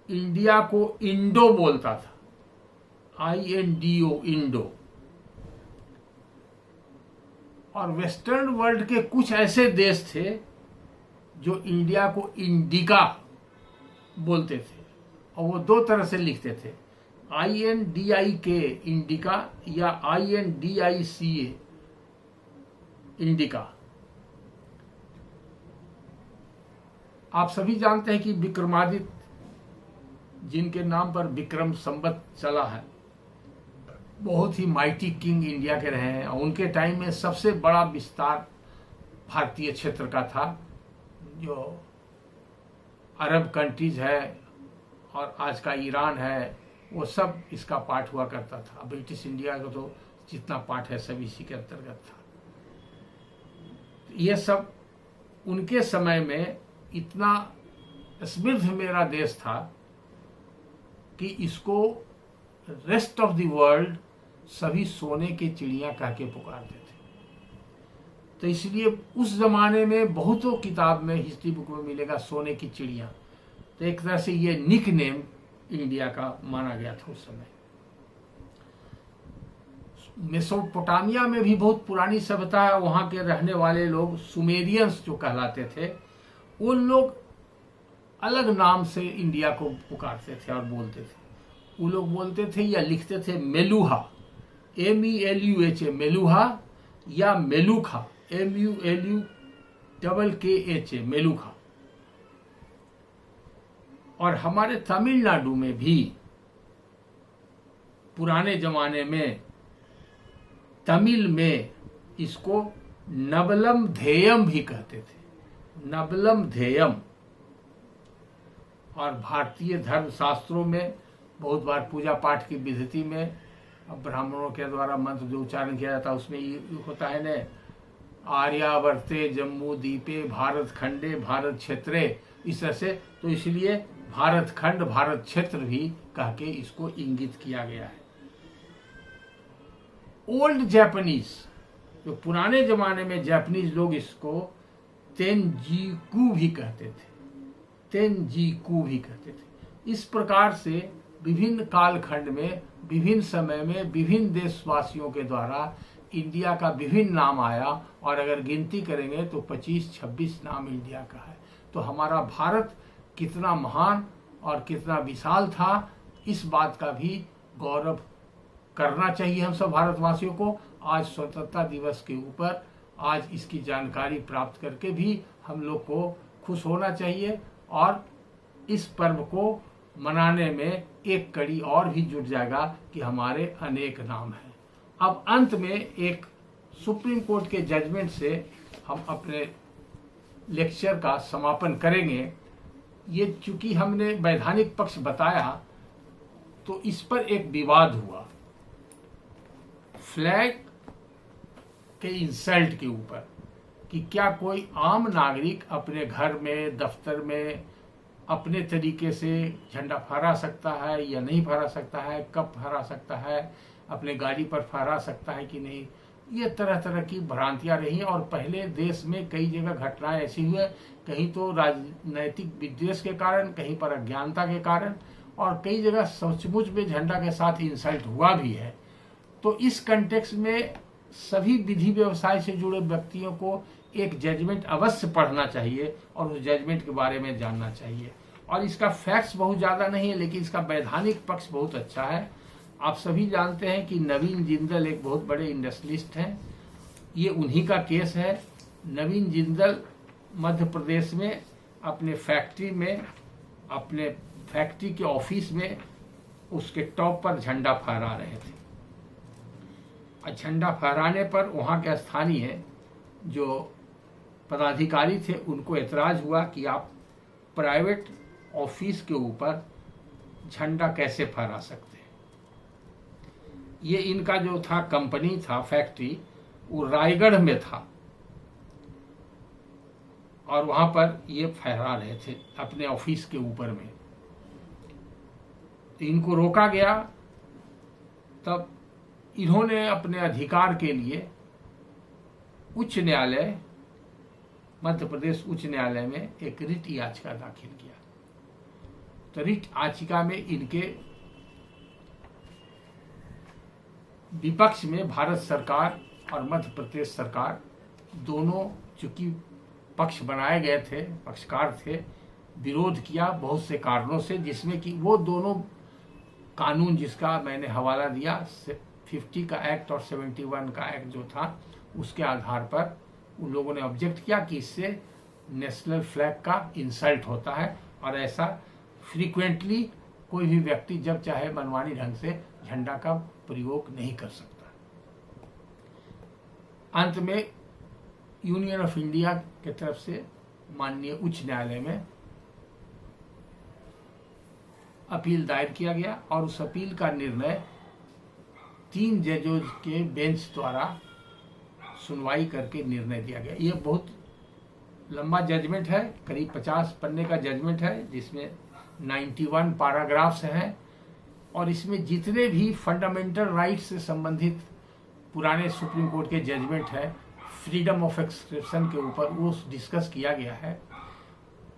इंडिया को इंडो बोलता था, INDO, इंडो। और वेस्टर्न वर्ल्ड के कुछ ऐसे देश थे जो इंडिया को इंडिका बोलते थे, और वो दो तरह से लिखते थे, INDIK इंडिका या INDICA इंडिका। आप सभी जानते हैं कि विक्रमादित्य, जिनके नाम पर विक्रम संवत चला है, बहुत ही माइटी किंग इंडिया के रहे हैं। और उनके टाइम में सबसे बड़ा विस्तार भारतीय क्षेत्र का था, जो अरब कंट्रीज है और आज का ईरान है, वो सब इसका पार्ट हुआ करता था। ब्रिटिश इंडिया का तो जितना पार्ट है सब इसी के अंतर्गत था। ये सब उनके समय में इतना समृद्ध मेरा देश था कि इसको रेस्ट ऑफ द वर्ल्ड सभी सोने की चिड़िया कह के पुकारते थे। तो इसलिए उस जमाने में बहुतों किताब में, हिस्ट्री बुक में मिलेगा सोने की चिड़िया। तो एक तरह से ये निक नेम इंडिया का माना गया था उस समय। मेसोपोटामिया में भी बहुत पुरानी सभ्यता है। वहां के रहने वाले लोग सुमेरियंस जो कहलाते थे, उन लोग अलग नाम से इंडिया को पुकारते थे और बोलते थे। वो लोग बोलते थे या लिखते थे मेलुहा, MELUHA, मेलुहा, या मेलुखा, MULUKKHA, मेलुखा। और हमारे तमिलनाडु में भी पुराने जमाने में तमिल में इसको नबलम धेयम भी कहते थे, नबलम धेयम। और भारतीय धर्म शास्त्रों में बहुत बार पूजा पाठ की विधि में ब्राह्मणों के द्वारा मंत्र जो उच्चारण किया जाता है, उसमें ये होता है न, आर्यावर्ते जम्मू द्वीपे भारत खंडे भारत क्षेत्रे, इस तरह से। तो इसलिए भारत खंड, भारत क्षेत्र भी कह के इसको इंगित किया गया है। ओल्ड जापानीज, जो पुराने जमाने में जापानीज लोग इसको तेनजीकू भी कहते थे, तेनजीकू भी कहते थे। इस प्रकार से विभिन्न कालखंड में, विभिन्न समय में, विभिन्न देशवासियों के द्वारा इंडिया का विभिन्न नाम आया। और अगर गिनती करेंगे तो 25-26 नाम इंडिया का है। तो हमारा भारत कितना महान और कितना विशाल था, इस बात का भी गौरव करना चाहिए हम सब भारतवासियों को। आज स्वतंत्रता दिवस के ऊपर आज इसकी जानकारी प्राप्त करके भी हम लोग को खुश होना चाहिए, और इस पर्व को मनाने में एक कड़ी और भी जुट जाएगा कि हमारे अनेक नाम हैं। अब अंत में एक सुप्रीम कोर्ट के जजमेंट से हम अपने लेक्चर का समापन करेंगे। ये चूंकि हमने वैधानिक पक्ष बताया तो इस पर एक विवाद हुआ फ्लैग के इंसल्ट के ऊपर कि क्या कोई आम नागरिक अपने घर में, दफ्तर में अपने तरीके से झंडा फहरा सकता है या नहीं फहरा सकता है, कब फहरा सकता है, अपने गाड़ी पर फहरा सकता है कि नहीं। ये तरह तरह की भ्रांतियां रही और पहले देश में कई जगह घटनाएं ऐसी हुई, कहीं तो राजनैतिक विद्वेष के कारण, कहीं पर अज्ञानता के कारण, और कई जगह सचमुच में झंडा के साथ इंसल्ट हुआ भी है। तो इस कंटेक्स्ट में सभी विधि व्यवसाय से जुड़े व्यक्तियों को एक जजमेंट अवश्य पढ़ना चाहिए और उस जजमेंट के बारे में जानना चाहिए। और इसका फैक्ट्स बहुत ज़्यादा नहीं है, लेकिन इसका वैधानिक पक्ष बहुत अच्छा है। आप सभी जानते हैं कि नवीन जिंदल एक बहुत बड़े इंडस्ट्रियलिस्ट हैं। ये उन्हीं का केस है। नवीन जिंदल मध्य प्रदेश में अपने फैक्ट्री में, अपने फैक्ट्री के ऑफिस में उसके टॉप पर झंडा फहरा रहे थे। झंडा फहराने पर वहाँ के स्थानीय जो पदाधिकारी थे उनको एतराज हुआ कि आप प्राइवेट ऑफिस के ऊपर झंडा कैसे फहरा सकते हैं। ये इनका जो था कंपनी था, फैक्ट्री, वो रायगढ़ में था और वहां पर ये फहरा रहे थे अपने ऑफिस के ऊपर में। तो इनको रोका गया। तब इन्होंने अपने अधिकार के लिए उच्च न्यायालय, मध्य प्रदेश उच्च न्यायालय में एक रिट याचिका दाखिल किया। तो रिट याचिका में इनके विपक्ष में भारत सरकार और मध्य प्रदेश सरकार दोनों, चूंकि पक्ष बनाए गए थे, पक्षकार थे, विरोध किया बहुत से कारणों से, जिसमें कि वो दोनों कानून जिसका मैंने हवाला दिया, 50 का एक्ट और 71 का एक्ट जो था, उसके आधार पर उन लोगों ने ऑब्जेक्ट किया कि इससे नेशनल फ्लैग का इंसल्ट होता है और ऐसा फ्रीक्वेंटली कोई भी व्यक्ति जब चाहे मनमानी ढंग से झंडा का प्रयोग नहीं कर सकता। अंत में यूनियन ऑफ इंडिया की तरफ से माननीय उच्च न्यायालय में अपील दायर किया गया और उस अपील का निर्णय 3 जजों के बेंच द्वारा सुनवाई करके निर्णय दिया गया। ये बहुत लंबा जजमेंट है, करीब 50 पन्ने का जजमेंट है, जिसमें 91 पैराग्राफ्स हैं और इसमें जितने भी फंडामेंटल राइट से संबंधित पुराने सुप्रीम कोर्ट के जजमेंट है, फ्रीडम ऑफ एक्सप्रेशन के ऊपर वो डिस्कस किया गया है।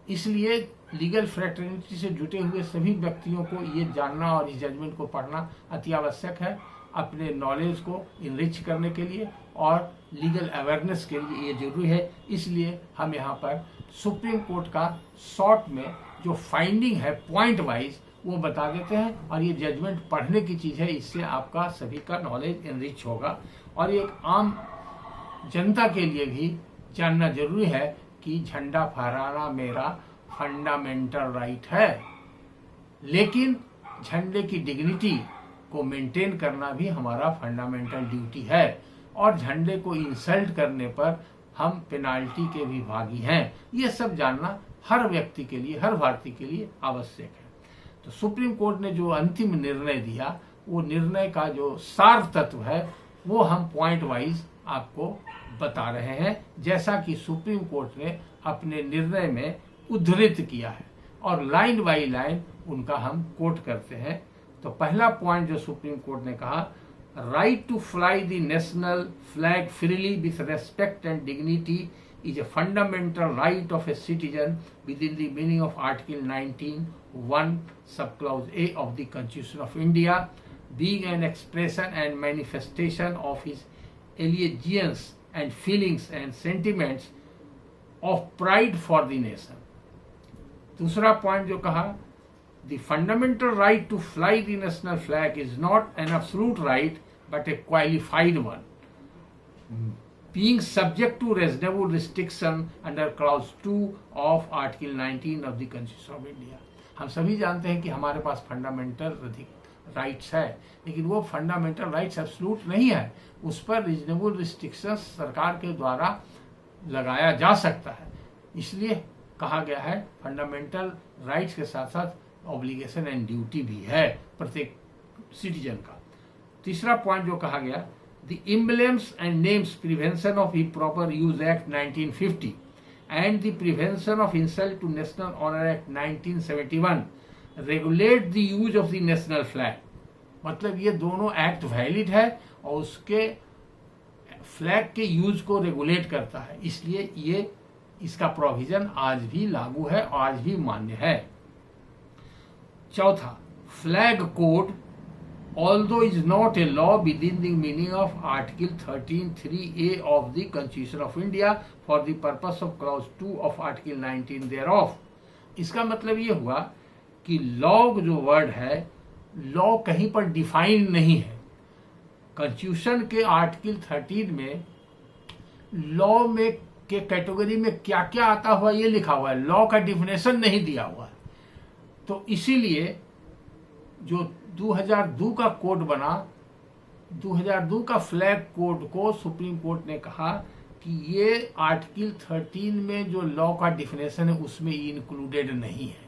इसलिए लीगल फ्रेटर्निटी से जुटे हुए सभी व्यक्तियों को ये जानना और इस जजमेंट को पढ़ना अति आवश्यक है, अपने नॉलेज को इनरिच करने के लिए और लीगल अवेयरनेस के लिए ये जरूरी है। इसलिए हम यहाँ पर सुप्रीम कोर्ट का शॉर्ट में जो फाइंडिंग है पॉइंट वाइज वो बता देते हैं और ये जजमेंट पढ़ने की चीज़ है। इससे आपका सभी का नॉलेज इनरिच होगा और ये एक आम जनता के लिए भी जानना जरूरी है कि झंडा फहराना मेरा फंडामेंटल राइट है, लेकिन झंडे की डिग्निटी को मेंटेन करना भी हमारा फंडामेंटल ड्यूटी है और झंडे को इंसल्ट करने पर हम पेनाल्टी के भी भागी हैं। ये सब जानना हर व्यक्ति के लिए, हर भारतीय के लिए आवश्यक है। तो सुप्रीम कोर्ट ने जो अंतिम निर्णय दिया, वो निर्णय का जो सार तत्व है वो हम पॉइंट वाइज आपको बता रहे हैं, जैसा कि सुप्रीम कोर्ट ने अपने निर्णय में उद्धृत किया है और लाइन बाय लाइन उनका हम कोट करते हैं। तो पहला पॉइंट जो सुप्रीम कोर्ट ने कहा, right to fly the national flag freely with respect and dignity is a fundamental right of a citizen within the meaning of Article 19(1) subclause A of the Constitution of India, being an expression and manifestation of his allegiance and feelings and sentiments of pride for the nation. दूसरा point जो कहा, the fundamental right to fly the national flag is not an absolute right but a qualified one, being subject to reasonable restriction under clause 2 of Article 19 of the Constitution of India. हम सभी जानते हैं कि हमारे पास fundamental rights है, लेकिन वो fundamental rights absolute नहीं है। उस पर रीजनेबल रिस्ट्रिक्शंस सरकार के द्वारा लगाया जा सकता है। इसलिए कहा गया है फंडामेंटल राइट्स के साथ साथ ऑब्लिगेशन एंड ड्यूटी भी है प्रत्येक सिटीजन का। तीसरा पॉइंट जो कहा गया, the emblems and names prevention of improper use act 1950 and the Prevention of Insult to National Honor Act 1971 regulate the use of the national flag। मतलब ये दोनों एक्ट वैलिड है और उसके फ्लैग के यूज को रेगुलेट करता है, इसलिए ये इसका प्रोविजन आज भी लागू है, आज भी मान्य है। चौथा, flag code although is not a law within the meaning of Article 13(3)(a) of the Constitution of India for the purpose of Clause 2 of Article 19 thereof। इसका मतलब ये हुआ कि लॉ जो वर्ड है, लॉ कहीं पर डिफाइन नहीं है। कॉन्स्टिट्यूशन के आर्टिकल 13 में लॉ में के कैटेगरी में क्या क्या आता हुआ ये लिखा हुआ है, लॉ का डिफिनेशन नहीं दिया हुआ है। तो इसीलिए जो 2002 का कोड बना, 2002 का फ्लैग कोड को सुप्रीम कोर्ट ने कहा कि ये आर्टिकल 13 में जो लॉ का डिफिनेशन है उसमें इंक्लूडेड नहीं है।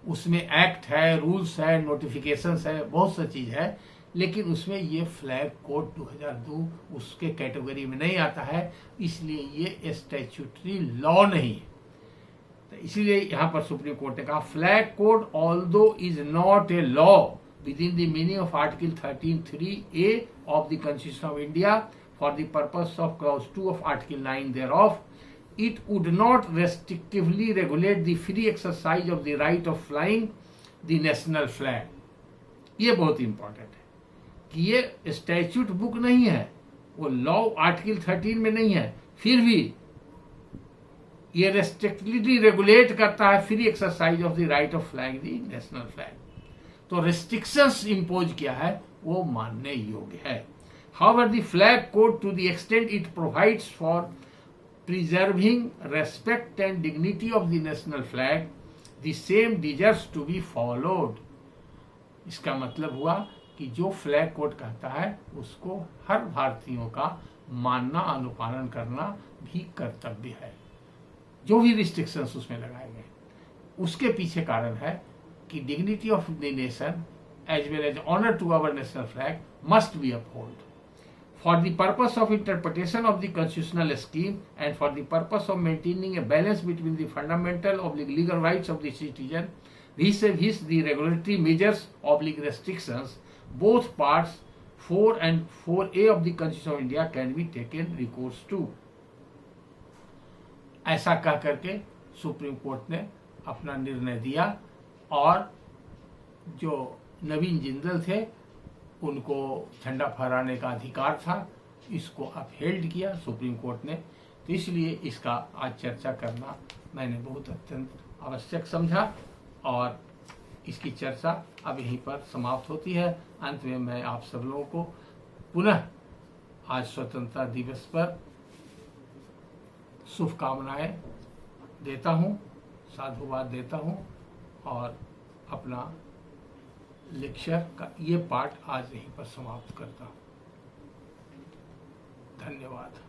उसमें एक्ट है, रूल्स है, नोटिफिकेशंस है, बहुत सा चीज है, लेकिन उसमें ये फ्लैग कोड 2002 उसके कैटेगरी में नहीं आता है, इसलिए ये स्टैट्यूटरी लॉ नहीं है। तो इसीलिए यहां पर सुप्रीम कोर्ट ने कहा flag code although is not a law within the meaning of Article 13(3)(a) of the Constitution of India for the purpose of Clause 2 of Article 9 thereof, it would not restrictively regulate the free exercise of the right of flying the national flag। ये बहुत important है कि ये statute book नहीं है, वो law article 13 में नहीं है, फिर भी ये रेस्ट्रिक्टिवली रेगुलेट करता है free exercise of the right of flying the national flag. तो रेस्ट्रिक्शंस इंपोज किया है वो मानने योग्य है। However, the flag code, to the extent it provides for preserving respect and dignity of the national flag, the same deserves to be followed। इसका मतलब हुआ कि जो फ्लैग कोड कहता है उसको हर भारतीयों का मानना, अनुपालन करना भी कर्तव्य है। जो भी रिस्ट्रिक्शंस उसमें लगाए गए उसके पीछे कारण है कि dignity of the nation as well as honor to our national flag must be upheld for the purpose of interpretation of the constitutional scheme and for the purpose of maintaining a balance between the fundamental legal rights of the citizen vis-a-vis the regulatory measures restrictions। Both parts 4 and 4A of the Constitution of India can be taken recourse to। ऐसा कह करके supreme Court ने अपना निर्णय दिया और जो नवीन जिंदल थे उनको झंडा फहराने का अधिकार था, इसको अपहेल्ड किया सुप्रीम कोर्ट ने। तो इसलिए इसका आज चर्चा करना मैंने बहुत अत्यंत आवश्यक समझा और इसकी चर्चा अब यहीं पर समाप्त होती है। अंत में मैं आप सब लोगों को पुनः आज स्वतंत्रता दिवस पर शुभकामनाएं देता हूं, साधुवाद देता हूं और अपना लेक्चर का ये पार्ट आज यहीं पर समाप्त करता हूं। धन्यवाद।